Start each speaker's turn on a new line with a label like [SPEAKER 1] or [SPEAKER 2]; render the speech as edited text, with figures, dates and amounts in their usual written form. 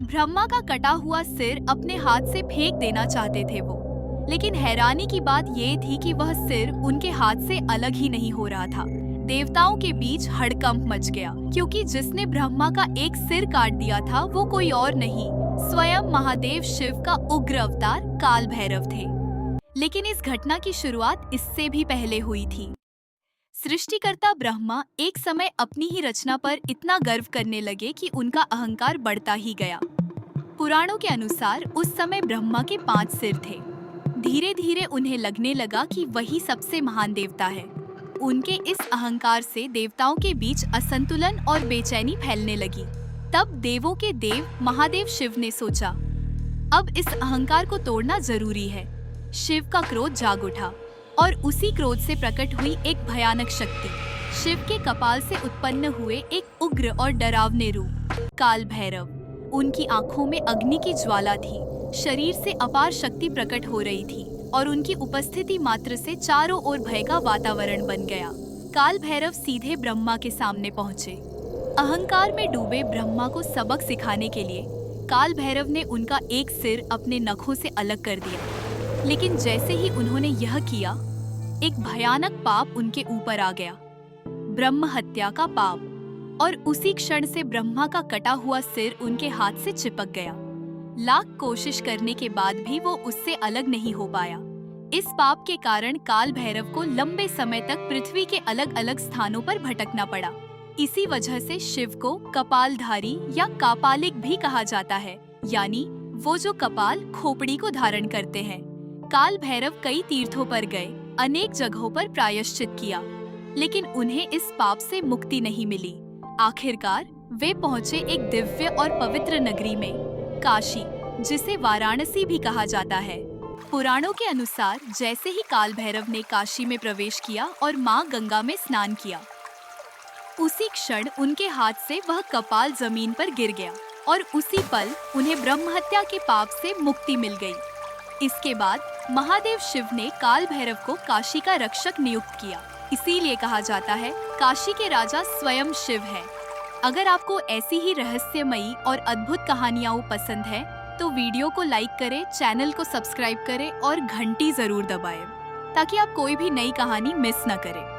[SPEAKER 1] ब्रह्मा का कटा हुआ सिर अपने हाथ से फेंक देना चाहते थे वो, लेकिन हैरानी की बात ये थी कि वह सिर उनके हाथ से अलग ही नहीं हो रहा था। देवताओं के बीच हड़कंप मच गया, क्योंकि जिसने ब्रह्मा का एक सिर काट दिया था वो कोई और नहीं, स्वयं महादेव शिव का उग्र अवतार काल भैरव थे। लेकिन इस घटना की शुरुआत इससे भी पहले हुई थी। सृष्टिकर्ता ब्रह्मा एक समय अपनी ही रचना पर इतना गर्व करने लगे कि उनका अहंकार बढ़ता ही गया। पुराणों के अनुसार उस समय ब्रह्मा के 5 सिर थे। धीरे धीरे उन्हें लगने लगा कि वही सबसे महान देवता है। उनके इस अहंकार से देवताओं के बीच असंतुलन और बेचैनी फैलने लगी। तब देवों के देव महादेव शिव ने सोचा, अब इस अहंकार को तोड़ना जरूरी है। शिव का क्रोध जाग उठा और उसी क्रोध से प्रकट हुई एक भयानक शक्ति, शिव के कपाल से उत्पन्न हुए एक उग्र और डरावने रूप काल भैरव। उनकी आंखों में अग्नि की ज्वाला थी, शरीर से अपार शक्ति प्रकट हो रही थी और उनकी उपस्थिति मात्र से चारों ओर भय का वातावरण बन गया। काल भैरव सीधे ब्रह्मा के सामने पहुंचे। अहंकार में डूबे ब्रह्मा को सबक सिखाने के लिए काल भैरव ने उनका एक सिर अपने नखों से अलग कर दिया। लेकिन जैसे ही उन्होंने यह किया, एक भयानक पाप उनके ऊपर आ गया, ब्रह्म हत्या का पाप। और उसी क्षण से ब्रह्मा का कटा हुआ सिर उनके हाथ से चिपक गया। लाख कोशिश करने के बाद भी वो उससे अलग नहीं हो पाया। इस पाप के कारण काल भैरव को लंबे समय तक पृथ्वी के अलग अलग स्थानों पर भटकना पड़ा। इसी वजह से शिव को कपालधारी या कापालिक भी कहा जाता है, यानी वो जो कपाल खोपड़ी को धारण करते हैं। काल भैरव कई तीर्थों पर गए, अनेक जगहों पर प्रायश्चित किया, लेकिन उन्हें इस पाप से मुक्ति नहीं मिली। आखिरकार वे पहुंचे एक दिव्य और पवित्र नगरी में, काशी, जिसे वाराणसी भी कहा जाता है। पुराणों के अनुसार जैसे ही काल भैरव ने काशी में प्रवेश किया और मां गंगा में स्नान किया, उसी क्षण उनके हाथ से वह कपाल जमीन पर गिर गया और उसी पल उन्हें ब्रह्म हत्या के पाप से मुक्ति मिल गई। इसके बाद महादेव शिव ने काल भैरव को काशी का रक्षक नियुक्त किया। इसीलिए कहा जाता है काशी के राजा स्वयं शिव हैं। अगर आपको ऐसी ही रहस्यमयी और अद्भुत कहानियाँ पसंद है तो वीडियो को लाइक करें, चैनल को सब्सक्राइब करें और घंटी जरूर दबाएं, ताकि आप कोई भी नई कहानी मिस न करें।